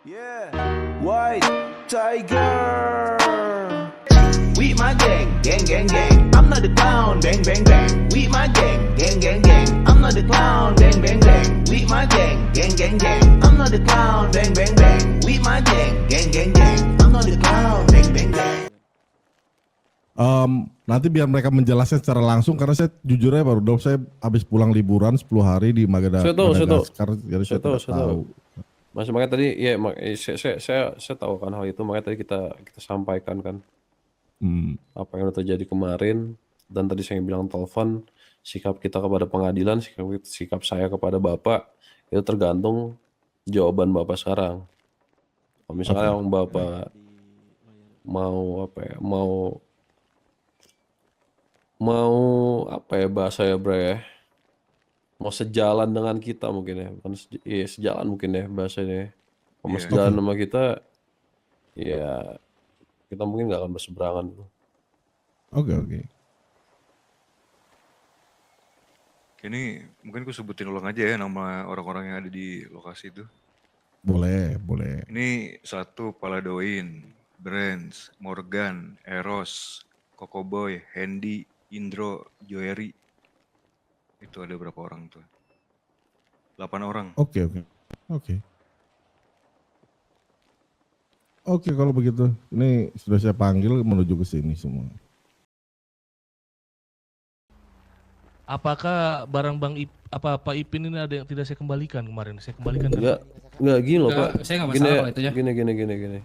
Yeah, White Tiger. We my gang, gang, gang, gang. I'm not the clown, bang, bang, bang. We my gang, gang, gang, gang. I'm not the clown, bang, bang, bang. We my gang, gang, gang, gang. I'm not the clown, bang, bang, bang. We my gang, gang, gang, gang. I'm not the clown, bang, bang, bang. Nanti biar mereka menjelaskan secara langsung karena saya jujur aja baru dong saya habis pulang liburan 10 hari di Madagaskar jadi saya tidak tahu. Mas makanya tadi ya saya tahu kan hal itu, makanya tadi kita sampaikan kan apa yang udah terjadi kemarin, dan tadi saya bilang telepon sikap kita kepada pengadilan, sikap saya kepada Bapak itu tergantung jawaban Bapak sekarang. Kalau misalnya yang Bapak mau apa ya bahasa ya bre ya, mau sejalan dengan kita mungkin ya, bukan sejalan mungkin ya bahasanya ya. Kalau mau sejalan sama kita ya kita mungkin nggak akan berseberangan gitu. Oke. Ini mungkin aku sebutin ulang aja ya nama orang-orang yang ada di lokasi itu. Boleh. Ini 1 Paladoin, Brands, Morgan, Eros, Kokoboy, Hendy, Indro, Joeri. Itu ada berapa orang tuh? 8 orang. Oke. Oke kalau begitu ini sudah saya panggil menuju ke sini semua. Apakah barang Pak Ipin ini ada yang tidak saya kembalikan kemarin? Saya kembalikan kan? Enggak gini loh Pak. Saya nggak masalah kalau itu ya. Gini.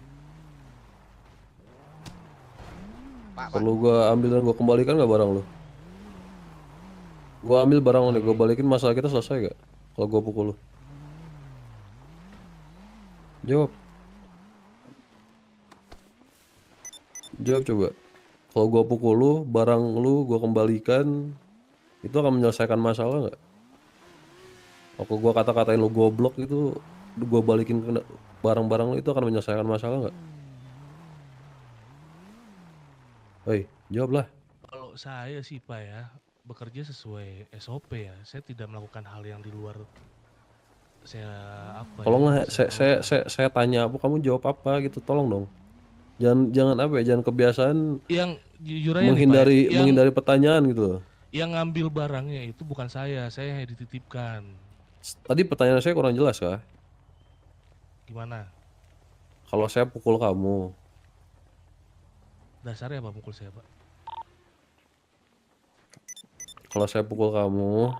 Perlu gua ambil dan gua kembalikan nggak barang lo? Gua ambil barang lo nih, gua balikin, masalah kita selesai gak? Kalau gua pukul lo? Jawab coba. Kalau gua pukul lu, barang lu gua kembalikan, itu akan menyelesaikan masalah nggak? Kalau gua kata-katain lu goblok itu, gua balikin ke barang-barang lu, itu akan menyelesaikan masalah nggak? Hei, jawablah. Kalau saya sih Pak ya, bekerja sesuai SOP ya. Saya tidak melakukan hal yang di luar saya apa. Kalau ya, nggak, saya tanya apa, kamu jawab apa gitu, tolong dong. Jangan apa ya, jangan kebiasaan yang jujur aja nih, Pak, menghindari pertanyaan gitu. Yang ngambil barangnya itu bukan saya yang dititipkan. Tadi pertanyaan saya kurang jelas kah? Gimana? Kalau saya pukul kamu, Dasarnya apa pukul saya Pak? kalau saya pukul kamu,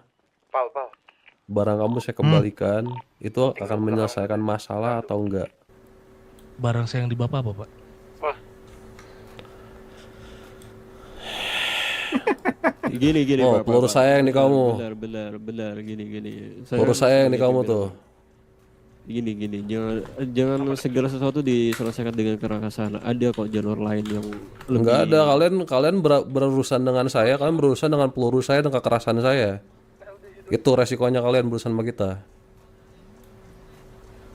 barang kamu saya kembalikan, itu akan menyelesaikan masalah atau enggak? Barang saya yang di Bapak apa Pak? Gini Oh, Pak, peluru Pak. saya yang di kamu. Benar gini. Peluru saya yang di kamu tuh. Gini, jangan segala sesuatu diselesaikan dengan kekerasan. Ada kok jalur lain yang lebih. Enggak ada, kalian berurusan dengan saya, kalian berurusan dengan peluru saya dan kekerasan saya. Itu resikonya kalian berurusan sama kita.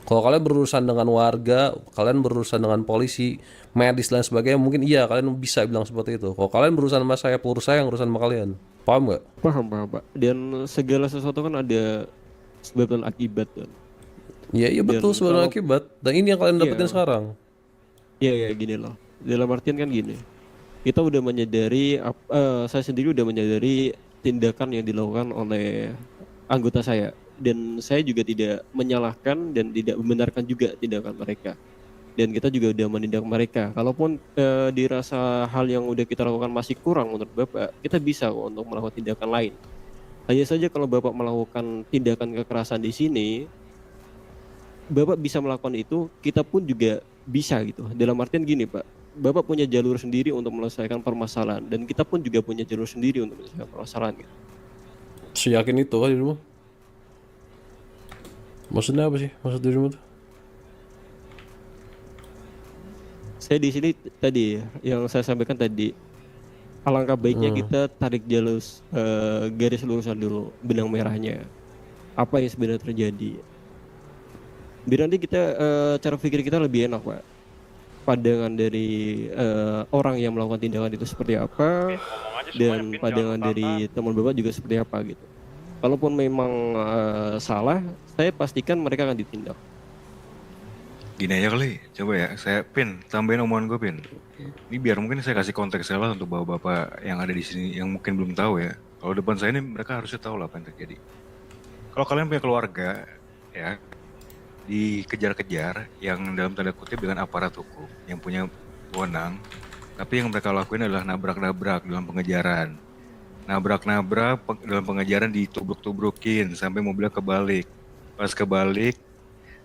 Kalau kalian berurusan dengan warga, kalian berurusan dengan polisi, medis dan sebagainya, mungkin iya kalian bisa bilang seperti itu. Kalau kalian berurusan sama saya, peluru saya yang urusan sama kalian. Paham nggak? Paham Pak. Dan segala sesuatu kan ada sebab dan akibat kan. Iya betul, sebab dan akibat. Dan ini yang kalian dapetin sekarang. Iya gini loh. Dalam artian kan gini. Kita udah menyadari, saya sendiri udah menyadari tindakan yang dilakukan oleh anggota saya. Dan saya juga tidak menyalahkan dan tidak membenarkan juga tindakan mereka. Dan kita juga udah menindak mereka. Kalaupun dirasa hal yang udah kita lakukan masih kurang menurut Bapak, kita bisa kok untuk melakukan tindakan lain. Hanya saja kalau Bapak melakukan tindakan kekerasan di sini, Bapak bisa melakukan itu, kita pun juga bisa gitu. Dalam artian gini Pak, Bapak punya jalur sendiri untuk menyelesaikan permasalahan, dan kita pun juga punya jalur sendiri untuk menyelesaikan permasalahan gitu. Seyakin itu kan dirimu? Maksudnya apa sih? Maksud dirimu tuh? Saya di sini tadi yang saya sampaikan tadi, alangkah baiknya kita tarik jalur garis lurusan dulu, benang merahnya. Apa yang sebenarnya terjadi? Biar nanti kita cara pikir kita lebih enak Pak. Pandangan dari orang yang melakukan tindakan itu seperti apa, dan pandangan dari teman Bapak juga seperti apa gitu. Kalaupun memang salah, saya pastikan mereka akan ditindak. Gini aja kali, coba ya, saya tambahin omongan gue Pin. Ini biar mungkin saya kasih konteks lah untuk bapak-bapak yang ada di sini yang mungkin belum tahu ya. Kalau depan saya ini mereka harusnya tahu lah apa yang terjadi. Kalau kalian punya keluarga, ya, dikejar-kejar yang dalam tanda kutip dengan aparat hukum yang punya wewenang, tapi yang mereka lakuin adalah nabrak-nabrak dalam pengejaran. Nabrak-nabrak dalam pengejaran ditubruk-tubrukin sampai mobilnya kebalik. Pas kebalik,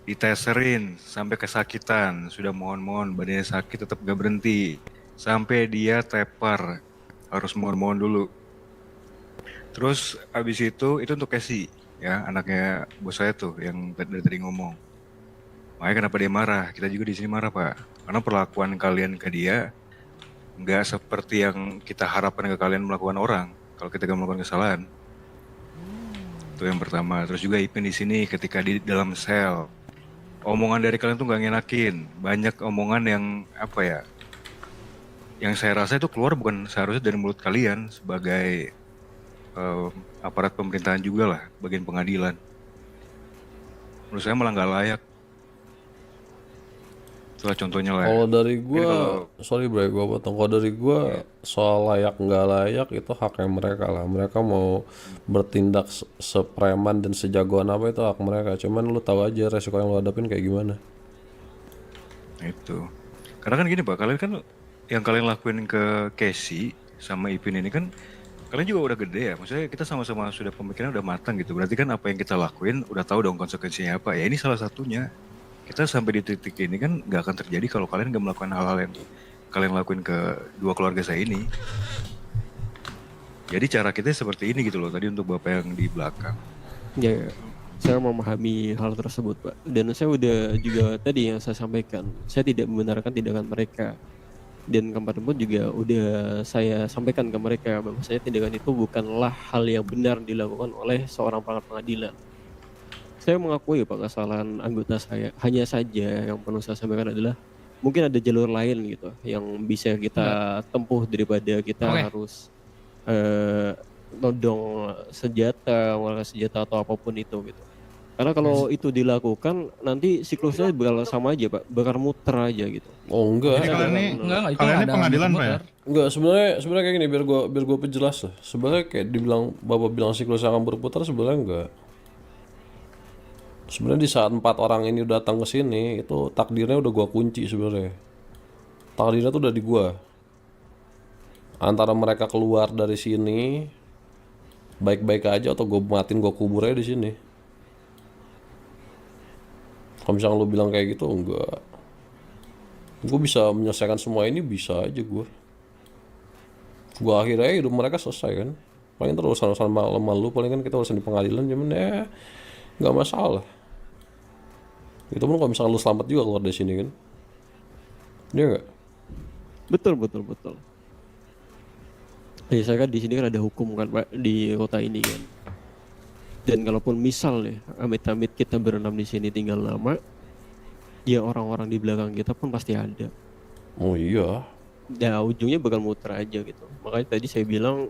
diteserin sampai kesakitan, sudah mohon-mohon badannya sakit tetap gak berhenti sampai dia tepar, harus mohon-mohon dulu. Terus abis itu untuk Casey ya, anaknya bos saya tuh yang dari tadi ngomong. Makanya kenapa dia marah, kita juga di sini marah Pak, karena perlakuan kalian ke dia nggak seperti yang kita harapkan ke kalian melakukan orang kalau kita gak melakukan kesalahan. Itu yang pertama. Terus juga Ipin di sini ketika di dalam sel, omongan dari kalian tuh gak ngenakin. Banyak omongan yang apa ya, yang saya rasa itu keluar bukan seharusnya dari mulut kalian sebagai aparat pemerintahan juga lah, bagian pengadilan. Menurut saya malah gak layak. Itulah contohnya lah. Kalau dari gue, sorry bro, gue potong. Kalau dari gue soal layak nggak layak itu haknya mereka lah. Mereka mau bertindak sepreman dan sejagoan apa itu hak mereka. Cuman lu tahu aja resiko yang lu hadapin kayak gimana. Itu. Karena kan gini Pak, kalian kan yang kalian lakuin ke Casey sama Ipin ini kan kalian juga udah gede ya. Maksudnya kita sama-sama sudah pemikiran udah matang gitu. Berarti kan apa yang kita lakuin udah tahu dong konsekuensinya apa. Ya ini salah satunya. Kita sampai di titik ini kan gak akan terjadi kalau kalian gak melakukan hal-hal yang kalian lakuin ke dua keluarga saya ini. Jadi cara kita seperti ini gitu loh, tadi untuk bapak yang di belakang. Ya, saya memahami hal tersebut Pak. Dan saya udah juga tadi yang saya sampaikan, saya tidak membenarkan tindakan mereka. Dan kemarin pun juga udah saya sampaikan ke mereka bahwa saya tindakan itu bukanlah hal yang benar dilakukan oleh seorang pengadilan. Saya mengakui Pak kesalahan anggota saya. Hanya saja yang perlu saya sampaikan adalah mungkin ada jalur lain gitu yang bisa kita tempuh daripada kita harus nodong senjata, mengeluarkan senjata atau apapun itu gitu. Karena kalau itu dilakukan nanti siklusnya bakal sama aja Pak, bakal muter aja gitu. Oh enggak. Jadi kalian ini itu ada pengadilan Pak ya? Enggak, sebenarnya kayak gini biar gue perjelas lah. Sebenarnya kayak bapak bilang siklus akan berputar, sebenarnya enggak. Sebenarnya di saat 4 orang ini datang ke sini, itu takdirnya udah gua kunci sebenarnya. Takdirnya tuh udah di gua. Antara mereka keluar dari sini baik-baik aja atau gua matiin, gua kubur aja di sini. Kalau misalnya lu bilang kayak gitu, enggak. Gua bisa menyelesaikan semua ini, bisa aja gua. Gua akhirnya hidup mereka selesai kan. Paling terus urusan malam lu, paling kan kita urusan di pengadilan, cuman ya nggak masalah. Itu pun kalau misalnya lu selamat juga keluar dari sini kan. Iya nggak? Betul. Ya saya kan di sini kan ada hukum kan Pak di kota ini kan. Dan kalaupun misal ya amit-amit kita berenam di sini tinggal lama, ya orang-orang di belakang kita pun pasti ada. Oh iya. Ya ujungnya bakal muter aja gitu. Makanya tadi saya bilang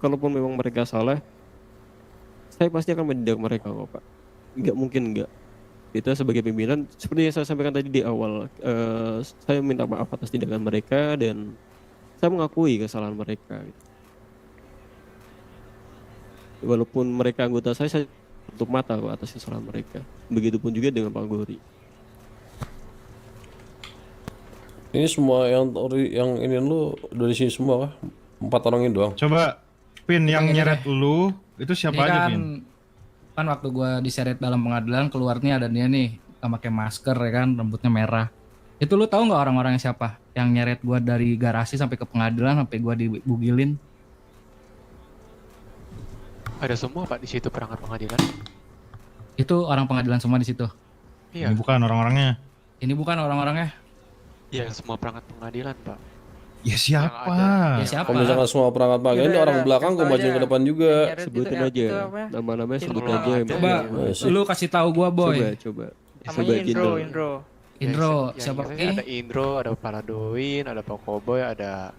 kalaupun memang mereka salah, saya pasti akan menindak mereka kok Pak. Nggak mungkin nggak. Kita sebagai pimpinan, seperti yang saya sampaikan tadi di awal, saya minta maaf atas tindakan mereka dan saya mengakui kesalahan mereka. Walaupun mereka anggota saya tutup mata kok atas kesalahan mereka. Begitupun juga dengan Pak Gori. Ini semua yang ini lu dari sini semua kah? 4 orang ini doang. Coba Pin yang nyeret lu itu siapa aja Pin? Kan waktu gua diseret dalam pengadilan keluarnya ada dia nih, pakai masker ya kan, rambutnya merah. Itu lu tahu nggak orang-orangnya siapa? Yang nyeret gua dari garasi sampai ke pengadilan sampai gua dibugilin. Ada semua Pak di situ perangkat pengadilan. Itu orang pengadilan semua di situ. Iya. Ini bukan orang-orangnya. Ini bukan orang-orangnya. Iya, semua perangkat pengadilan Pak. Ya siapa? Ya siapa? Kalau misalkan semua perangkat pengadilan ini orang belakang gue majuin ke depan juga. Sebutin aja nama-namanya, sebut aja. Coba lu kasih tahu gua Boy. Coba. Namanya Indro, siapa lagi? Ada Indro, ada Paladoin, ada Pak Koboy, ada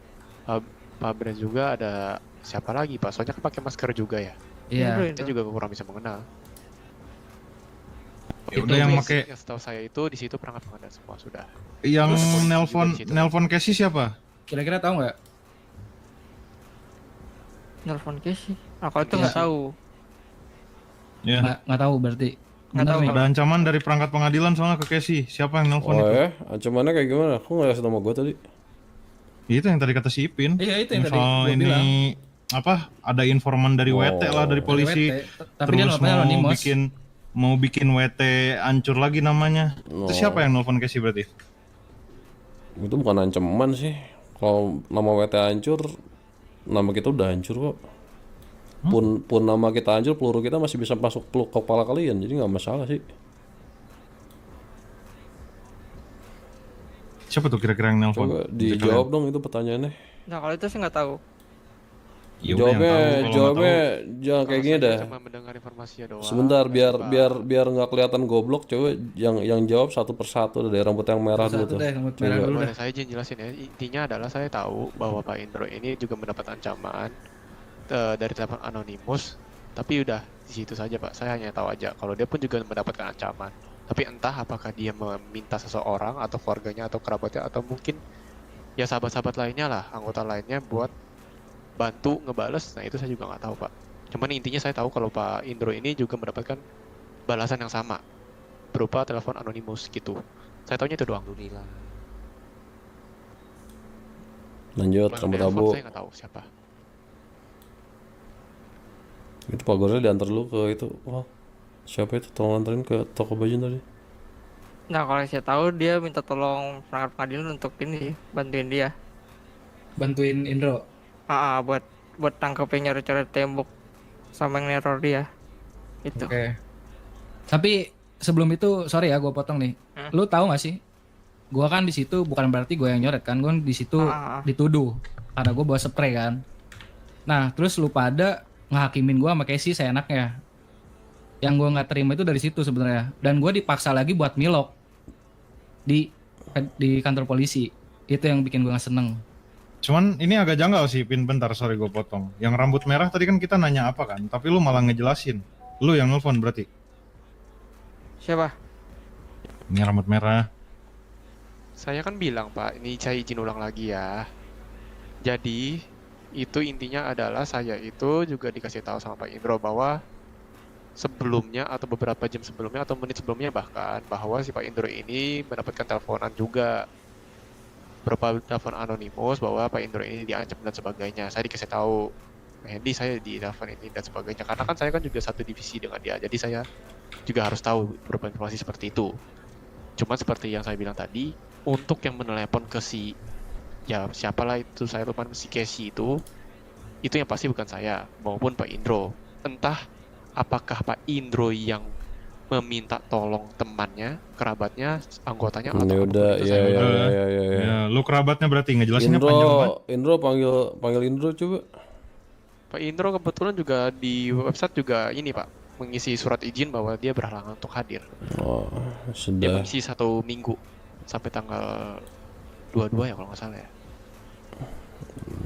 Pak Bren juga, ada siapa lagi Pak? Soalnya kan pakai masker juga ya. Iya. Saya juga kurang bisa mengenal. Ya udah yang make Yang setahu saya itu di situ perangkat pengadilan semua sudah. yang Terus polisi juga nelpon di situ. nelpon Casey siapa? Kira-kira tahu nggak? Nelfon Casey. Nah, kalau itu Iya. nggak tahu. Ya. Nggak tahu berarti. Nggak Bener tahu. nih. Ada ancaman dari perangkat pengadilan soalnya ke Casey. Siapa yang nelpon Oh itu? ya, ancamannya kayak gimana? Aku nggak kasih nama gue tadi. Itu yang tadi kata si Ipin. Iya, itu yang tadi Soal gua ini bilang. apa? Ada informan dari Oh. WT lah dari polisi. Tapi dia Terus nelfonnya anonymous. mau bikin WT hancur lagi namanya. Oh. Itu siapa yang nelpon Casey berarti? Itu bukan ancaman sih. Kalau nama WT hancur, nama kita udah hancur kok. Pun nama kita hancur, peluru kita masih bisa masuk ke kepala kalian, jadi nggak masalah sih. Siapa tuh kira-kira yang nelpon? Coba dijawab dong itu pertanyaannya. Nah, kalau itu sih nggak tahu. Ya udah, yang tahu, kalau nggak Jawabnya jangan Kalau kayak gini saya dah. cuma mendengar informasinya doang. Sebentar biar Pak. biar nggak kelihatan goblok, coba yang jawab satu persatu dari rambut yang merah dulu Satu tuh. deh, rambut merah Coba. dulu Boleh dah. saya izin jelasin ya. Intinya adalah saya tahu bahwa Pak Indro ini juga mendapat ancaman dari telepon anonimus. Tapi udah di situ saja Pak. Saya hanya tahu aja kalau dia pun juga mendapatkan ancaman. Tapi entah apakah dia meminta seseorang atau keluarganya atau kerabatnya atau mungkin ya sahabat-sahabat lainnya lah, anggota lainnya buat bantu ngebales. Nah itu saya juga nggak tahu Pak. Cuman intinya saya tahu kalau Pak Indro ini juga mendapatkan balasan yang sama berupa telepon anonimus gitu. Saya tahunya itu doang. Lanjut Yang rambut nelpon abu. saya nggak tahu siapa. Itu Pak Goril diantar dulu ke itu. Wah, siapa itu? Tolong anterin ke toko baju tadi. Nah, kalau saya tahu dia minta tolong perangkat pengadilan untuk ini bantuin dia. Bantuin Indro. Buat tangkepin coret-coret tembok sama yang neror dia. Itu. Oke. Tapi sebelum itu, sorry ya gue potong nih. Lu tahu nggak sih? Gua kan di situ bukan berarti gue yang nyoret kan, gue di situ dituduh karena gue bawa spray kan. Nah, terus lu pada ngehakimin gue sama Casey seenaknya. Yang gue nggak terima itu dari situ sebenarnya. Dan gue dipaksa lagi buat milok di kantor polisi. Itu yang bikin gue nggak seneng. Cuman ini agak janggal sih, Pin, bentar, sorry gue potong. Yang rambut merah tadi kan kita nanya apa kan, tapi lu malah ngejelasin. Lu yang nelfon berarti? Siapa? Ini rambut merah. Saya kan bilang Pak, ini saya izin ulang lagi ya. Jadi itu intinya adalah saya itu juga dikasih tahu sama Pak Indro bahwa sebelumnya atau beberapa jam sebelumnya atau menit sebelumnya bahkan bahwa si Pak Indro ini mendapatkan teleponan juga berupa telepon anonimus bahwa Pak Indro ini diancam dan sebagainya. Saya dikasih tahu, Hendy saya di telepon ini dan sebagainya. Karena kan saya kan juga satu divisi dengan dia, jadi saya juga harus tahu beberapa informasi seperti itu. Cuma seperti yang saya bilang tadi, untuk yang menelepon ke si ya siapalah itu saya lupa si Casey itu yang pasti bukan saya maupun Pak Indro. Entah apakah Pak Indro yang meminta tolong temannya, kerabatnya, anggotanya atau Ya apapun udah, itu ya saya ya lupa. ya. Lu kerabatnya berarti ngejelasinnya panjang banget. Indro panggil Indro coba. Pak Indro kebetulan juga di website juga ini Pak mengisi surat izin bahwa dia berhalangan untuk hadir. Oh, Dia sudah. mengisi 1 minggu sampai tanggal 22 ya kalau nggak salah ya.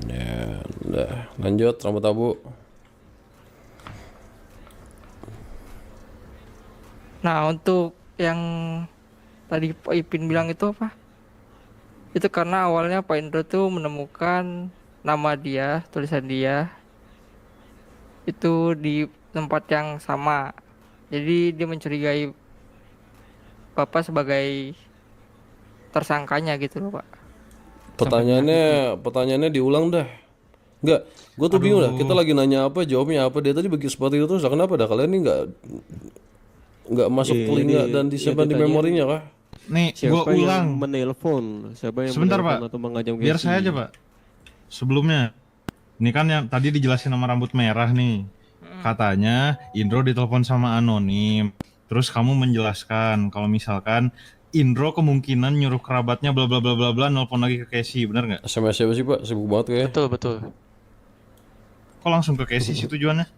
Ya, udah. Lanjut rambut abu. Nah, untuk yang tadi Pak Ipin bilang itu apa? Itu karena awalnya Pak Indro tuh menemukan nama dia, tulisan dia itu di tempat yang sama. Jadi dia mencurigai Bapak sebagai tersangkanya gitu loh, Pak. Pertanyaannya diulang dah. Enggak, gue tuh bingung dah. Kita lagi nanya apa, jawabnya apa. Dia tadi begitu seperti itu terus. Kenapa dah kalian ini nggak masuk telinga dan disimpan di memorinya kah? Nih, gue Siapa ulang. yang menelpon? Siapa yang Sebentar, menelpon Pak. atau mengajak Biar Casey? saya aja, Pak. Sebelumnya, ini kan yang tadi dijelasin sama rambut merah nih. Katanya Indro ditelepon sama anonim. Terus kamu menjelaskan kalau misalkan Indro kemungkinan nyuruh kerabatnya bla bla bla bla bla nelpon lagi ke Casey, bener nggak? SMS siapa sih Pak? Sibuk banget kayaknya. Betul. Kok langsung ke Casey sih tujuannya?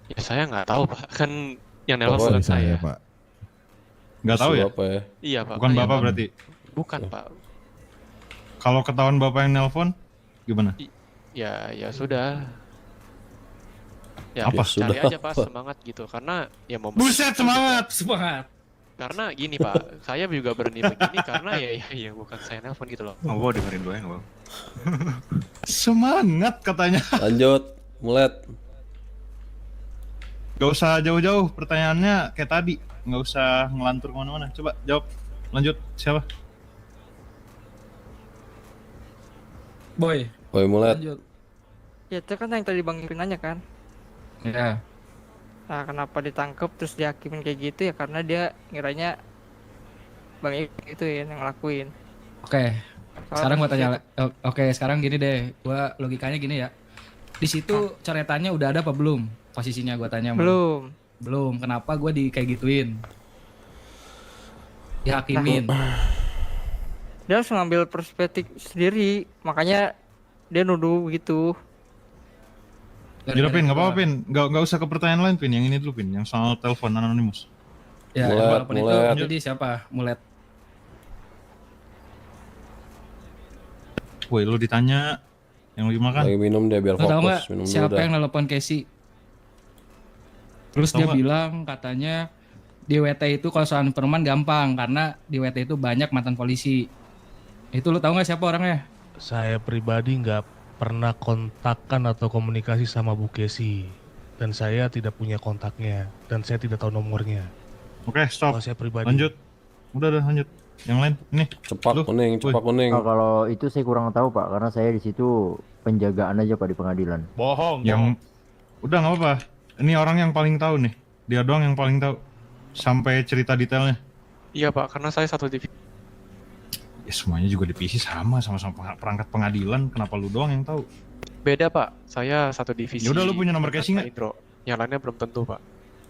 Ya saya nggak tahu Pak, kan yang Bapak nelpon bukan saya. Pak. Nggak tahu ya? Apa ya? Iya Pak. Bukan Iya, Bapak Pak. berarti? Bukan Pak. Kalau ketahuan Bapak yang nelpon, gimana? Ya sudah. Ya Apa? cari Sudah aja Pak apa? semangat gitu karena ya mau Buset, semangat! Semangat. Karena gini Pak, saya juga berani begini karena ya bukan saya nelpon gitu loh. Oh, wow, dengerin doang, wow. Semangat katanya. Lanjut, Mulet. Gak usah jauh-jauh, pertanyaannya kayak tadi. Gak usah ngelantur kemana-mana. Coba jawab. Lanjut, siapa? Boy. Boy Mulet. Lanjut. Ya itu kan yang tadi Bang Ipin nanya kan. Ya. Nah kenapa ditangkap terus dihakimin kayak gitu ya karena dia ngiranya Bang Ipin itu ya yang ngelakuin. Oke. Sekarang gua tanya. Oke, sekarang gini deh. Gua logikanya gini ya. Di situ coretannya udah ada apa belum? Posisinya gua tanya. Belum. Belum. Kenapa gua kayak gituin? Dihakimin. Dia harus ngambil perspektif sendiri, makanya dia nuduh gitu. Jadi Pin, gak apa-apa Pin. Gak usah ke pertanyaan lain Pin. Yang ini dulu Pin, yang soal telepon anonimus. Ya, walaupun itu tadi siapa? Mulet. Woi, lu ditanya yang lagi makan. Lagi minum dia biar Lu tahu fokus. nggak siapa yang nelpon Casey? Terus dia bilang katanya di WT itu kalau soal informan gampang karena di WT itu banyak mantan polisi. Itu lu tahu nggak siapa orangnya? Saya pribadi nggak pernah kontakkan atau komunikasi sama Bu Kesi. Dan saya tidak punya kontaknya. Dan saya tidak tahu nomornya. Oke, stop. Kalau saya pribadi. Lanjut. Udah lanjut. Yang lain, nih. Cepat kuning. Kalau itu saya kurang tahu Pak, karena saya di situ penjagaan aja Pak di pengadilan. Bohong. Yang udah nggak apa-apa. Ini orang yang paling tahu nih. Dia doang yang paling tahu. Sampai cerita detailnya. Iya Pak, karena saya satu divisi. Ya semuanya juga divisi sama perangkat pengadilan. Kenapa lu doang yang tahu? Beda Pak, saya satu divisi. Ya udah, lu punya nomor Casey nggak? Indro. Yang lainnya belum tentu Pak.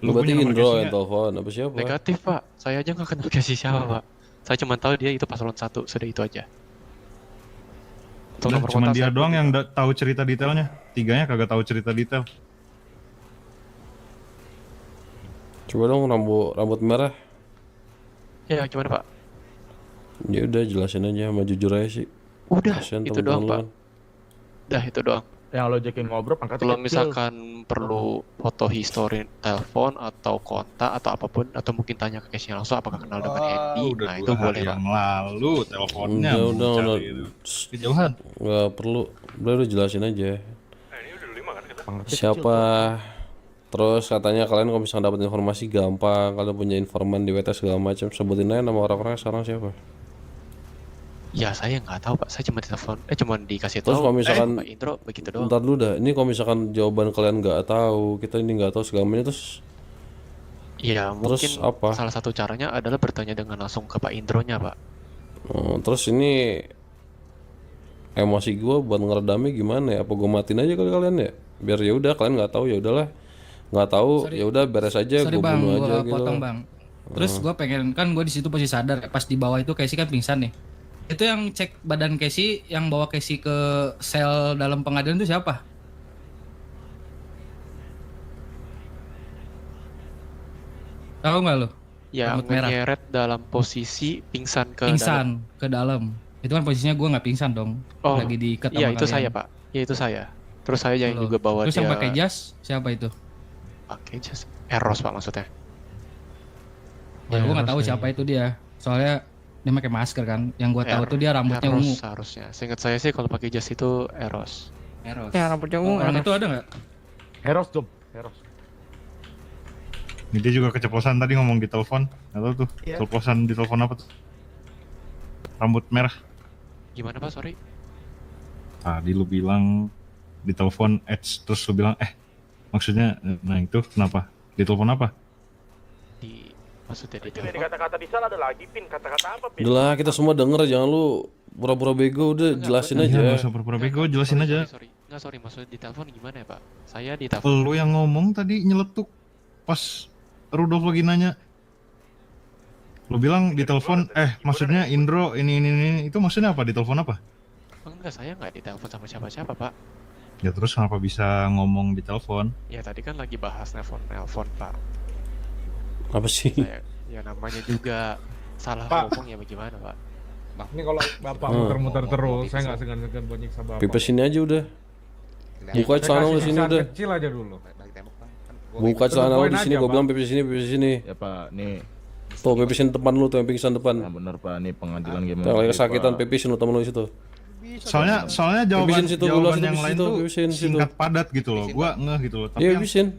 Lu berarti Indro yang telepon apa siapa? Negatif Pak, saya aja nggak kenal Casey siapa Pak. Saya cuma tahu dia itu paslon 1, sudah itu aja. Udah, cuma dia doang yang tahu cerita detailnya. Tiganya kagak tahu cerita detail. Coba dong rambut merah. Ya gimana Pak? Ya udah jelasin aja sama jujur aja sih. Udah, kasian itu doang Pak. kan. Udah itu doang. Yang lo ajakin ngobrol pangkatnya Kalau kecil. misalkan perlu foto histori telepon atau kontak atau apapun atau mungkin tanya ke case-nya langsung apakah kenal dengan Andy, nah itu boleh Pak. Yang lalu teleponnya Udah. kejauhan. Nggak perlu. Udah jelasin aja. Siapa? Terus katanya kalian kalau misalnya dapat informasi gampang, kalian punya informan di WT segala macam, sebutin aja nama orang-orangnya sekarang siapa? Ya saya nggak tahu Pak, saya cuma ditelepon, cuma dikasih tahu. Terus kalau misalkan Pak Indro begitu doang. Bentar dulu dah, ini kalau misalkan jawaban kalian nggak tahu, kita ini nggak tahu segala macam terus. Iya mungkin apa? salah satu caranya adalah bertanya dengan langsung ke Pak Indronya Pak. Terus ini emosi gue buat ngeredamnya gimana ya? Apa gue matiin aja kali kalian ya? Biar ya udah kalian nggak tahu ya udahlah. Nggak tahu ya udah beres aja, gue bunuh aja gitu. Potong Bang. Terus gue pengen kan gue di situ posisi sadar pas di bawah itu Casey kan pingsan nih. Itu yang cek badan Casey yang bawa Casey ke sel dalam pengadilan itu siapa? Tahu nggak lo? Yang menyeret dalam posisi pingsan ke dalam. Itu kan posisinya gue nggak pingsan dong. Oh, lagi diikat sama iya itu kalian. saya Pak. Iya itu saya. Terus saya yang juga bawa Terus dia. yang pakai jas siapa itu? Pakai jas Eros Pak maksudnya. Ya gue nggak tahu siapa itu dia. Soalnya dia pakai masker kan. Yang gue tahu tuh dia rambutnya Eros ungu. Seharusnya. Seingat saya sih kalau pakai jas itu Eros. Ya rambutnya ungu. Orang itu ada nggak? Heros dong, Heros. Ini dia juga keceplosan tadi ngomong di telepon. Nggak tahu tuh. Iya. Telepon di telepon apa tuh? Rambut merah. Gimana Pak, sorry? Tadi lu bilang di telepon Edge, terus lu bilang maksudnya nah itu kenapa? Di telepon apa? Maksudnya di Ini kata-kata di sana ada lagi Pin, kata-kata apa Pin? Udah lah kita semua denger, jangan lu pura-pura bego, udah jelasin aja. Nggak usah pura-pura bego, jelasin aja. Sorry, maksudnya di telepon gimana ya Pak? Saya di telepon. Lu yang ngomong tadi nyeletuk pas Rudolf lagi nanya. Lu bilang di telepon maksudnya Indro ini itu maksudnya apa? Di telepon apa? Enggak, saya nggak di telepon sama siapa-siapa Pak. Ya terus kenapa bisa ngomong di telepon? Ya tadi kan lagi bahas nelpon Pak. Apa sih? Ya namanya juga salah Pak. ngomong ya bagaimana Pak? Ini kalau Bapak muter-muter terus, saya nggak segan-segan buat nyiksa Bapak. Pipes sini aja udah. Buka celana lu sini udah. Kecil aja dulu. Buka celana lu di sini, gua bilang pipes sini. Ya Pak, nih Tuh pipisin depan lu tuh, yang pingsan depan. Nah, bener Pak, ini pengadilan gimana? Yang lagi kesakitan pipisin lu temen lu situ. Soalnya jawaban situ, jawaban yang lain situ, tuh singkat padat gitu loh. Gua ngeh gitu loh. Tapi yang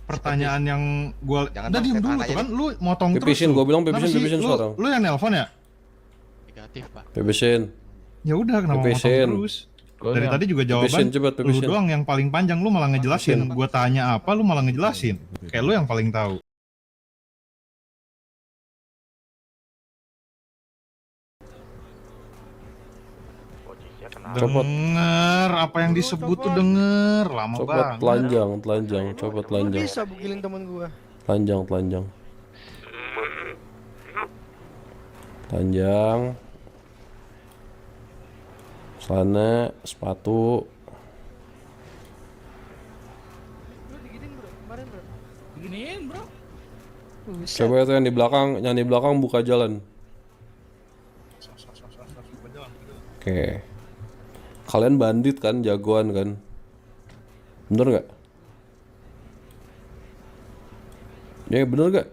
pertanyaan yang gua udah diem dulu tuh kan, lu motong terus. Pipisin, gua bilang pipisin sekarang. Lu yang nelpon ya? Negatif, Pak. Pipisin. Ya udah, kenapa motong terus? Dari tadi juga jawaban lu doang yang paling panjang, lu malah ngejelasin. Gua tanya apa, lu malah ngejelasin. Kayak lu yang paling tahu. Denger apa yang disebut tuh denger lama banget. Telanjang. Coba telanjang. Bisa bugilin temen gua. Telanjang. Celana, sepatu. Diginiin bro. Coba itu yang di belakang buka jalan. Oke. Kalian bandit kan, jagoan kan? Bener nggak? Ya bener nggak?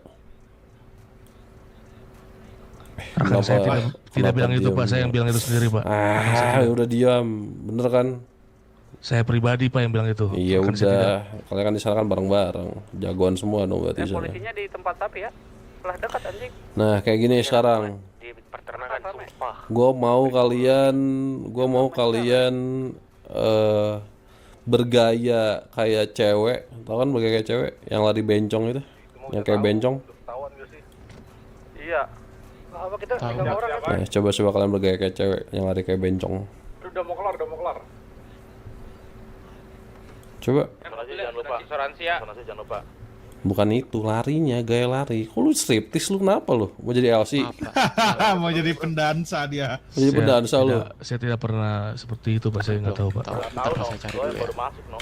Rekan saya tidak bilang itu Pak, saya yang bilang itu sendiri Pak. Udah diam, bener kan? Saya pribadi Pak yang bilang itu. Iya udah, kalian kan di sana kan bareng-bareng, jagoan semua dong berarti sana. Polisinya di tempat sapi ya, setelah dekat anjing. Nah kayak gini sekarang. Di peternakan sumpah. Gue mau kalian bergaya kayak cewek, tau kan bergaya kayak cewek yang lari bencong itu, yang kayak bencong. Iya. Apa kita pegang orang kan? Nah, coba kalian bergaya kayak cewek yang lari kayak bencong. Udah mau kelar. Coba. Jangan lupa. Asuransi ya. Jangan lupa. Bukan itu, larinya, gaya lari. Kok lu striptis lu, kenapa lu? Mau jadi LC? Mau jadi pendansa dia. Jadi pendansa lu. Saya tidak pernah seperti itu Pak, saya nggak tahu Pak. Tahu saya cari dulu ya. Baru masuk no.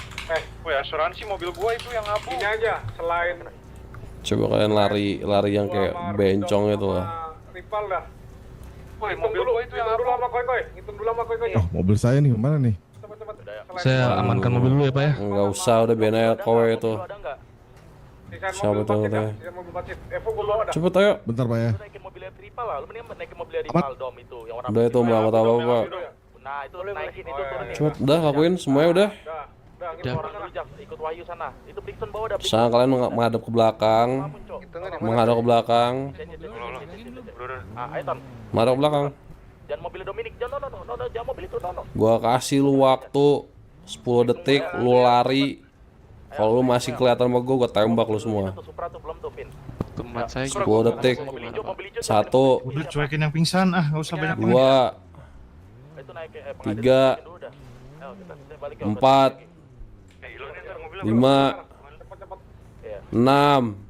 Woi asuransi mobil gua itu yang abu. Ini aja, selain Coba kalian lari yang kayak bencong itu lah. rival dah. Woi mobil gua itu yang abu. Ngitung dulu sama koi. Oh, mobil saya nih, mana nih? Saya amankan mobil dulu ya Pak ya. Enggak usah, udah biarin aja kowe itu. Siapa tuh katanya? Cepet ayo. Bentar Pak ya. Naikin mobilnya rival lah, lu mending naikin mobilnya rival dom itu yang warna. Udah itu nggak mau tahu apa. Nah itu naikin itu turunin. Cepet, udah lakuin semuanya udah. Orang dulu Jak, ikut Wahyu sana. Itu Brixton bawa dah. Sekarang kalian menghadap ke belakang. Menghadap ke belakang. Ayo Ton. Menghadap ke belakang. Jangan mobil Dominic, jangan mobil itu, no. Gua kasih lu waktu 10 detik, lu lari. Kalau lu masih kelihatan sama gua tembak lu semua. 10 detik. 1. Udah cuekin yang pingsan, nggak usah banyak. 2. 3. 4. 5. 6.